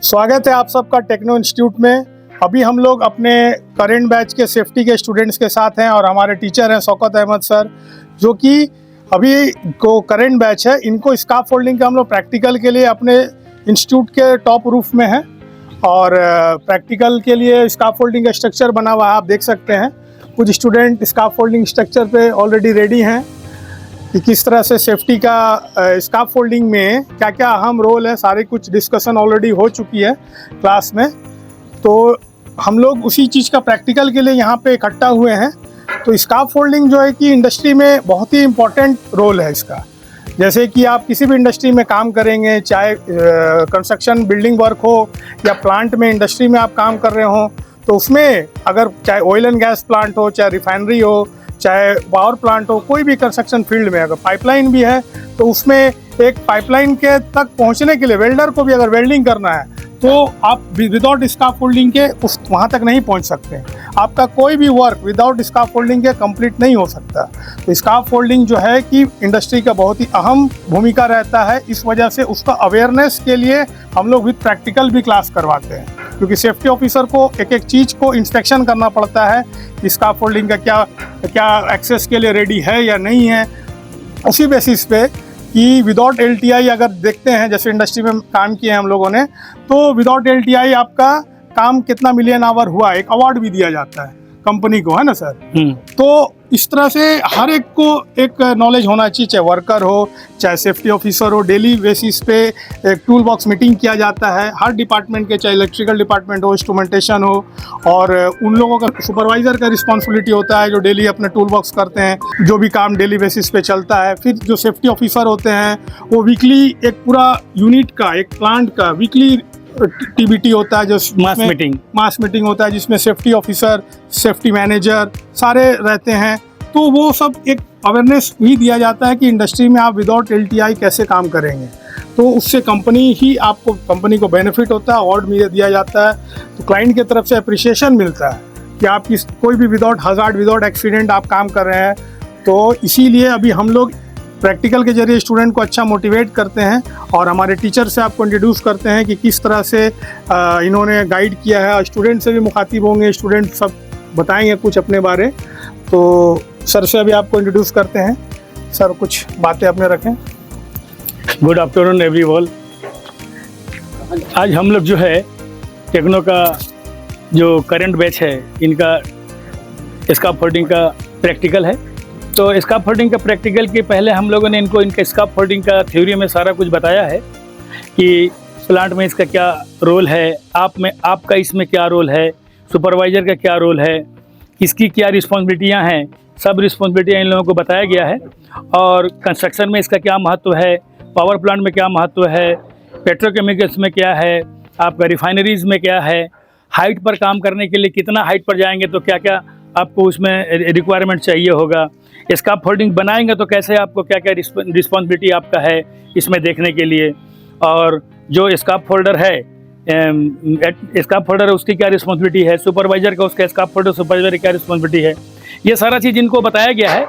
स्वागत है आप सबका टेक्नो इंस्टीट्यूट में। अभी हम लोग अपने करेंट बैच के सेफ्टी के स्टूडेंट्स के साथ हैं और हमारे टीचर हैं शौकत अहमद सर, जो कि अभी को करेंट बैच है। इनको स्कार्फ फोल्डिंग का हम लोग प्रैक्टिकल के लिए अपने इंस्टीट्यूट के टॉप रूफ में हैं और प्रैक्टिकल के लिए स्कार्फ फोल्डिंग का स्ट्रक्चर बना हुआ है, आप देख सकते हैं। कुछ स्टूडेंट स्कार्फ फोल्डिंग स्ट्रक्चर पे ऑलरेडी रेडी हैं कि किस तरह से सेफ्टी का स्कार्फ फोल्डिंग में क्या क्या अहम रोल है, सारी कुछ डिस्कशन ऑलरेडी हो चुकी है क्लास में। तो हम लोग उसी चीज़ का प्रैक्टिकल के लिए यहाँ पे इकट्ठा हुए हैं। तो स्कार्फ फोल्डिंग जो है कि इंडस्ट्री में बहुत ही इम्पोर्टेंट रोल है इसका। जैसे कि आप किसी भी इंडस्ट्री में काम करेंगे, चाहे कंस्ट्रक्शन बिल्डिंग वर्क हो या प्लांट में इंडस्ट्री में आप काम कर रहे हो, तो उसमें अगर चाहे ऑयल एंड गैस प्लांट हो, चाहे रिफाइनरी हो, चाहे पावर प्लांट हो, कोई भी कंस्ट्रक्शन फील्ड में अगर पाइपलाइन भी है तो उसमें एक पाइपलाइन के तक पहुंचने के लिए वेल्डर को भी अगर वेल्डिंग करना है तो आप विदाउट स्कार्फ फोल्डिंग के उस वहाँ तक नहीं पहुँच सकते। आपका कोई भी वर्क विदाउट स्कार्फ फोल्डिंग के कंप्लीट नहीं हो सकता। तो स्कार्फ फोल्डिंग जो है कि इंडस्ट्री का बहुत ही अहम भूमिका रहता है। इस वजह से उसका अवेयरनेस के लिए हम लोग विद प्रैक्टिकल भी क्लास करवाते हैं, क्योंकि सेफ्टी ऑफिसर को एक एक चीज़ को इंस्पेक्शन करना पड़ता है कि स्कार्फ फोल्डिंग का क्या एक्सेस के लिए रेडी है या नहीं है। उसी बेसिस पे कि विदाउट LTI अगर देखते हैं, जैसे इंडस्ट्री में काम किए हैं हम लोगों ने, तो विदाउट LTI आपका काम कितना मिलियन आवर हुआ, एक अवार्ड भी दिया जाता है कंपनी को, है ना सर। तो इस तरह से हर एक को एक नॉलेज होना चाहिए, चाहे वर्कर हो चाहे सेफ्टी ऑफिसर हो। डेली बेसिस पे एक टूल बॉक्स मीटिंग किया जाता है हर डिपार्टमेंट के, चाहे इलेक्ट्रिकल डिपार्टमेंट हो, इंस्ट्रूमेंटेशन हो, और उन लोगों का सुपरवाइजर का रिस्पॉन्सिबिलिटी होता है जो डेली अपने टूल बॉक्स करते हैं, जो भी काम डेली बेसिस पे चलता है। फिर जो सेफ्टी ऑफिसर होते हैं वो वीकली एक पूरा यूनिट का, एक प्लांट का वीकली TBT होता है, जो मास मीटिंग होता है, जिसमें सेफ्टी ऑफिसर, सेफ्टी मैनेजर सारे रहते हैं। तो वो सब एक अवेयरनेस भी दिया जाता है कि इंडस्ट्री में आप विदाउट LTI कैसे काम करेंगे। तो उससे कंपनी को बेनिफिट होता है, अवार्ड दिया जाता है। तो क्लाइंट की तरफ से अप्रिसिएशन मिलता है कि आप कोई भी विदाउट हज़ार्ड, विदाउट एक्सीडेंट आप काम कर रहे हैं। तो इसीलिए अभी हम लोग प्रैक्टिकल के जरिए स्टूडेंट को अच्छा मोटिवेट करते हैं और हमारे टीचर से आपको इंट्रोड्यूस करते हैं कि किस तरह से इन्होंने गाइड किया है। स्टूडेंट से भी मुखातिब होंगे, स्टूडेंट सब बताएंगे कुछ अपने बारे। तो सर से अभी आपको इंट्रोड्यूस करते हैं। सर कुछ बातें अपने रखें। Good afternoon everyone. आज हम लोग जो है टेक्नो का जो करंट बैच है, इनका स्कार्फ फोल्डिंग का प्रैक्टिकल है। तो स्कार्फ फोल्डिंग का प्रैक्टिकल के पहले हम लोगों ने इनका स्कार्फ फोल्डिंग का थ्योरी में सारा कुछ बताया है कि प्लांट में इसका क्या रोल है, आपका इसमें क्या रोल है, सुपरवाइज़र का क्या रोल है, इसकी क्या रिस्पॉन्सिबिलिटियां हैं, सब रिस्पॉन्सिबिलिटियां इन लोगों को बताया गया है। और कंस्ट्रक्शन में इसका क्या महत्व है, पावर प्लांट में क्या महत्व है, पेट्रोकेमिकल्स में क्या है, आपका रिफाइनरीज़ में क्या है, हाइट पर काम करने के लिए कितना हाइट पर जाएंगे तो क्या क्या आपको उसमें रिक्वायरमेंट चाहिए होगा, स्कार्फ फोल्डिंग बनाएंगे तो कैसे आपको क्या क्या रिस्पॉन्सिबिलिटी आपका है इसमें देखने के लिए, और जो स्कार्फ फोल्डर है उसकी क्या रिस्पॉन्सिबिलिटी है, सुपरवाइज़र का उसका स्कार्फ फोल्डर सुपरवाइज़र की क्या रिस्पॉन्सिबिलिटी है, ये सारा चीज़ इनको बताया गया है।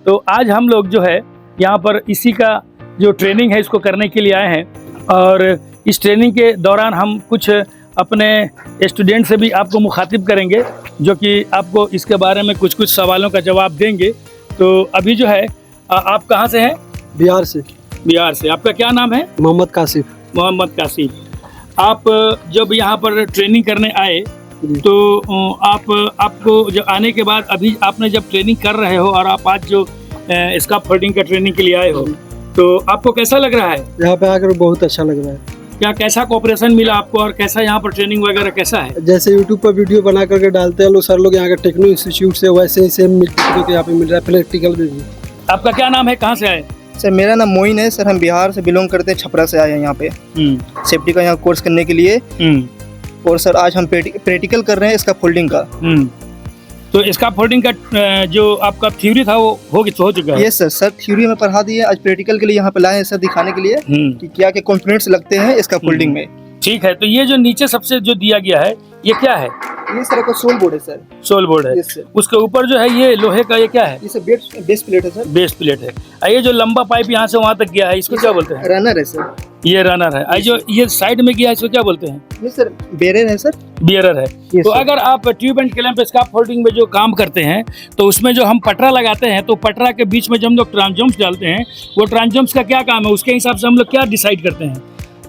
तो आज हम लोग जो है यहाँ पर इसी का जो ट्रेनिंग है इसको करने के लिए आए हैं। और इस ट्रेनिंग के दौरान हम कुछ अपने स्टूडेंट से भी आपको मुखातिब करेंगे, जो कि आपको इसके बारे में कुछ सवालों का जवाब देंगे। तो अभी जो है आप कहाँ से हैं? बिहार से। बिहार से। आपका क्या नाम है? मोहम्मद कासिफ। मोहम्मद कासिफ। आप जब यहाँ पर ट्रेनिंग करने आए तो आपको जब आने के बाद अभी आपने जब ट्रेनिंग कर रहे हो और आप आज जो स्कार्फ फोल्डिंग का ट्रेनिंग के लिए आए हो, तो आपको कैसा लग रहा है? यहाँ पे आकर बहुत अच्छा लग रहा है। क्या कैसा कोऑपरेशन मिला आपको और कैसा यहाँ पर ट्रेनिंग वगैरह कैसा है? जैसे यूट्यूब पर वीडियो बना करके डालते हैं लोग, सर लोग यहाँ के टेक्नो इंस्टीट्यूट से, वैसे ही सेम यहाँ पे मिल रहा है प्रैक्टिकल में भी। आपका क्या नाम है, कहाँ से आए? सर मेरा नाम मोइन है सर, हम बिहार से बिलोंग करते हैं, छपरा से आए हैं यहाँ पे सेफ्टी का यहाँ कोर्स करने के लिए। और सर आज हम प्रैक्टिकल कर रहे हैं इसका फोल्डिंग का। तो इसका फोल्डिंग का जो आपका थ्योरी था वो हो चुका है? यस सर थ्योरी में पढ़ा दिए, आज प्रैक्टिकल के लिए यहाँ पे लाए हैं सर, दिखाने के लिए कि क्या क्या कंपोनेंट्स लगते हैं इसका फोल्डिंग में। ठीक है। तो ये जो नीचे सबसे जो दिया गया है ये क्या है? ये सर आपका सोल बोर्ड है सर। सोल बोर्ड है। Yes, sir. उसके ऊपर जो है ये लोहे का ये क्या है? ये सर बेस प्लेट है सर। बेस प्लेट है। ये जो लंबा पाइप यहाँ से वहाँ तक गया है इसको क्या बोलते हैं? रनर है सर। ये रनर है। जो ये साइड में गया है इसको क्या बोलते हैं? ये सर बेरर है सर। बियरर है। Yes, तो sir. अगर आप tube and clamp scarf folding में जो काम करते हैं तो उसमें जो हम पटरा लगाते हैं तो पटरा के बीच में जो हम लोग ट्रांसजम्स डालते हैं वो ट्रांसजम्स का क्या काम है, उसके हिसाब से हम लोग क्या डिसाइड करते हैं?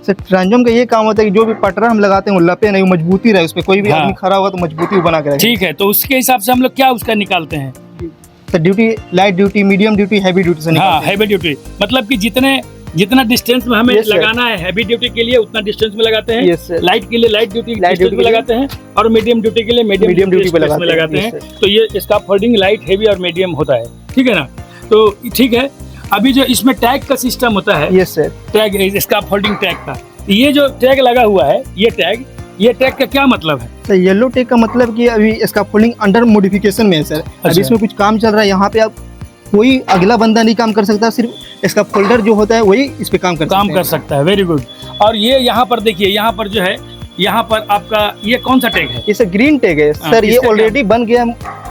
सर ट्रांसजम का ये काम होता है कि जो भी पटरा हम लगाते हैं वो लपे नहीं, मजबूती रहे, उस पर कोई भी हाँ। आदमी खड़ा होगा तो मजबूती वो बना के रहे। ठीक है, तो उसके हिसाब से हम लोग क्या उसका निकालते हैं? Sir duty, light duty, medium duty, heavy duty से हाँ, निकालते हैं। हैवी ड्यूटी मतलब कि जितना डिस्टेंस में हमें Yes, sir. लगाना है हैवी ड्यूटी के लिए उतना डिस्टेंस में लगाते हैं। Yes, sir. लाइट के लिए light duty Light distance duty में के लिए- लगाते हैं और मीडियम ड्यूटी के लिए मीडियम Medium ड्यूटी duty पे में लगाते हैं। Yes, sir. तो ये इसका फोल्डिंग लाइट, हैवी और मीडियम होता है। ठीक है ना? तो ठीक है, अभी जो इसमें टैग का सिस्टम होता है, यस सर। टैग इसका फोल्डिंग टैग का, ये जो टैग लगा हुआ है ये टैग का क्या मतलब है? सर येलो टेक का मतलब कि अभी इसका फोल्डिंग अंडर मॉडिफिकेशन में है सर। अच्छा। अभी इसमें कुछ काम चल रहा है, यहाँ पे आप कोई अगला बंदा नहीं काम कर सकता, सिर्फ इसका फोल्डर जो होता है वही इस पे काम कर सकता है। Very good. और ये यहाँ पर देखिए, यहाँ पर जो है यहाँ पर आपका ये कौन सा टैग है? ये सर ग्रीन टैग है सर। ये इसका ऑलरेडी बन गया,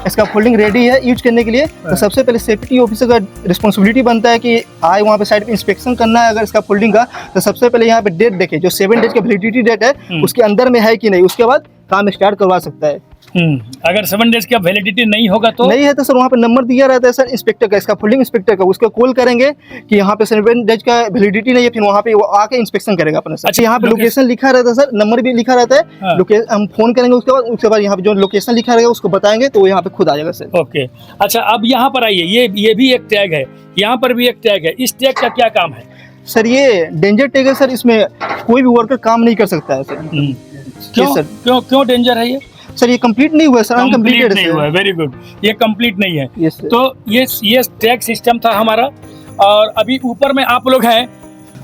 इसका फोल्डिंग रेडी है यूज करने के लिए। तो सबसे पहले सेफ्टी ऑफिसर का रिस्पॉन्सिबिलिटी बनता है कि आए वहाँ पे साइड पे इंस्पेक्शन करना है अगर इसका फोल्डिंग का, तो सबसे पहले यहाँ पे डेट देखे, जो 7 डेज का वैलिडिटी डेट है उसके अंदर में है कि नहीं, उसके बाद काम स्टार्ट करवा सकता है। अगर 7 डेज का वैलिडिटी नहीं होगा तो नहीं है तो सर वहाँ पे नंबर दिया रहता है सर इंस्पेक्टर का, इसका फोल्डिंग इंस्पेक्टर का, उसको कॉल करेंगे कि यहाँ पे 7 डेज का वैलिडिटी नहीं है, फिर वहाँ पे वो आके इंस्पेक्शन करेगा अपना सर। अच्छा, यहाँ पे लोकेशन लिखा रहता है सर, नंबर भी लिखा रहता है। हाँ। हम फोन करेंगे उसके बाद यहाँ पे जो लोकेशन लिखा रहेगा उसको बताएंगे तो वो यहाँ पे खुद आ जाएगा सर। ओके। अच्छा, अब यहाँ पर आइए, ये भी एक टैग है, यहाँ पर भी एक टैग है। इस टैग का क्या काम है? सर ये डेंजर टैग है सर, इसमें कोई भी वर्कर काम नहीं कर सकता है सर। क्यों सर क्यों डेंजर है ये? सर ये कंप्लीट नहीं हुआ है सर, अनकम्प्लीटेड नहीं हुआ है। वेरी गुड, ये कंप्लीट नहीं है। Yes, sir. तो ये टैग सिस्टम था हमारा। और अभी ऊपर में आप लोग हैं,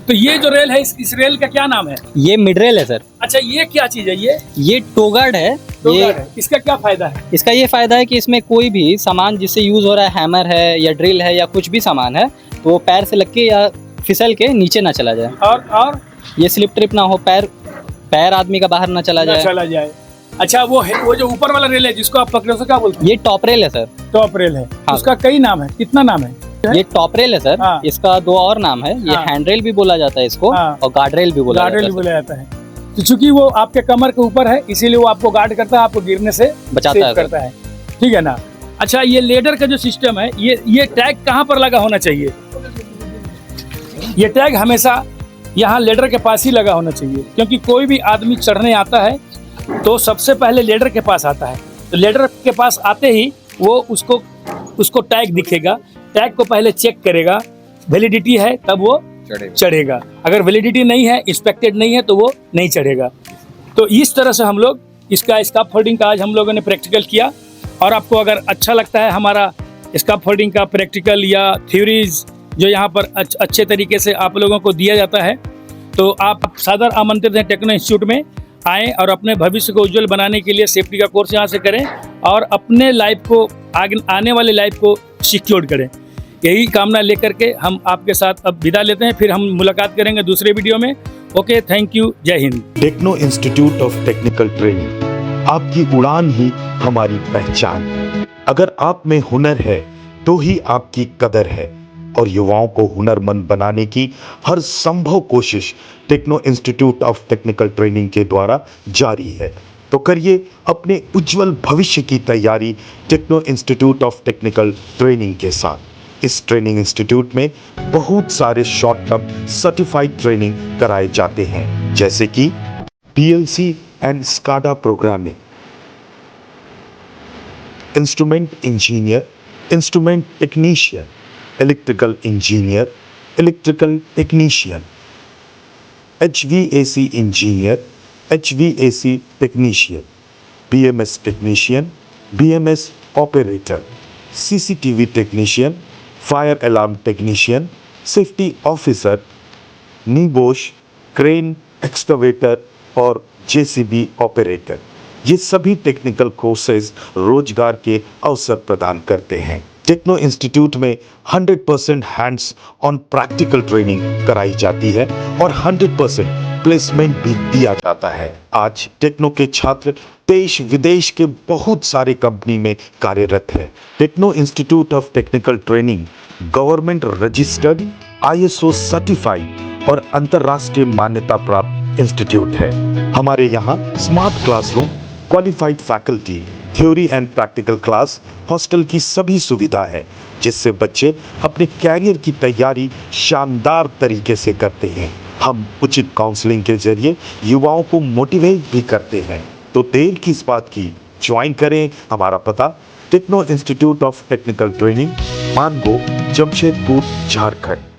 तो ये जो रेल है इस रेल का क्या नाम है? ये मिड रेल है सर। अच्छा, ये क्या चीज है? ये टोगार्ड है। इसका क्या फायदा है? इसका ये फायदा है कि इसमें कोई भी सामान जिससे यूज हो रहा है, हैमर है या ड्रिल है या कुछ भी सामान है, तो वो पैर से लग के या फिसल के नीचे ना चला जाए, और ये स्लिप ट्रिप ना हो, पैर आदमी का बाहर ना चला जाए। अच्छा, वो जो ऊपर वाला रेल है जिसको आप पकड़े, उसको क्या बोलते हैं? ये टॉप रेल है सर। टॉप रेल है। हाँ। उसका कई नाम है, कितना नाम है? ये टॉप रेल है सर। हाँ। इसका 2 और नाम है, ये हाँ। हैंड रेल भी बोला जाता है इसको, हाँ। और गार्ड रेल भी बोला जाता है। तो चूंकि वो आपके कमर के ऊपर है इसीलिए वो आपको गार्ड करता है, आपको गिरने से बचाता है करता है। ठीक है ना? अच्छा, ये लेडर का जो सिस्टम है, ये टैग कहाँ पर लगा होना चाहिए? ये टैग हमेशा यहाँ लेडर के पास ही लगा होना चाहिए, क्योंकि कोई भी आदमी चढ़ने आता है तो सबसे पहले लेडर के पास आता है। तो लेडर के पास आते ही वो उसको टैग दिखेगा, टैग को पहले चेक करेगा, वैलिडिटी है तब वो चढ़ेगा। अगर वैलिडिटी नहीं है, इंस्पेक्टेड नहीं है, तो वो नहीं चढ़ेगा। तो इस तरह से हम लोग इसका स्कार्फ फोल्डिंग का आज हम लोगों ने प्रैक्टिकल किया। और आपको अगर अच्छा लगता है हमारा स्कार्फ फोल्डिंग का प्रैक्टिकल या थ्योरीज जो यहाँ पर अच्छे तरीके से आप लोगों को दिया जाता है, तो आप सादर आमंत्रित हैं टेक्नो इंस्टीट्यूट में आएँ और अपने भविष्य को उज्जवल बनाने के लिए सेफ्टी का कोर्स यहाँ से करें और अपने लाइफ को आने वाले लाइफ को सिक्योर करें। यही कामना लेकर के हम आपके साथ अब विदा लेते हैं, फिर हम मुलाकात करेंगे दूसरे वीडियो में। ओके, थैंक यू, जय हिंद। Techno Institute of Technical Training, आपकी उड़ान ही हमारी पहचान। अगर आप में हुनर है तो ही आपकी कदर है, और युवाओं को हुनरमंद बनाने की हर संभव कोशिश Techno Institute of Technical Training के द्वारा जारी है। तो करिए अपने उज्जवल भविष्य की तैयारी Techno Institute of Technical Training के साथ। इस ट्रेनिंग इंस्टीट्यूट में बहुत सारे शॉर्ट टर्म सर्टिफाइड ट्रेनिंग कराए जाते हैं, जैसे कि PLC and SCADA programming, instrument engineer, instrument technician, electrical engineer, electrical technician, HVAC engineer, HVAC technician, BMS technician, BMS operator, CCTV technician, fire alarm technician, safety officer, NEBOSH, crane, excavator और JCB operator. ये सभी technical courses रोजगार के अवसर प्रदान करते हैं। Techno institute में 100% हैंड्स ऑन प्रैक्टिकल ट्रेनिंग कराई जाती है और 100% प्लेसमेंट भी दिया जाता है। आज टेक्नो के छात्र देश विदेश के बहुत सारे कंपनी में कार्यरत है। Techno Institute of Technical Training government registered, ISO certified और अंतरराष्ट्रीय मान्यता प्राप्त इंस्टीट्यूट है। हमारे यहाँ smart classroom, qualified faculty, theory and practical class, hostel की सभी सुविधा है, जिससे बच्चे अपने कैरियर की तैयारी शानदार तरीके से करते हैं। हम उचित काउंसलिंग के जरिए युवाओं को मोटिवेट भी करते हैं। तो देर किस बात की, ज्वाइन करें। हमारा पता Techno Institute of Technical Training, Mango, Jamshedpur, Jharkhand.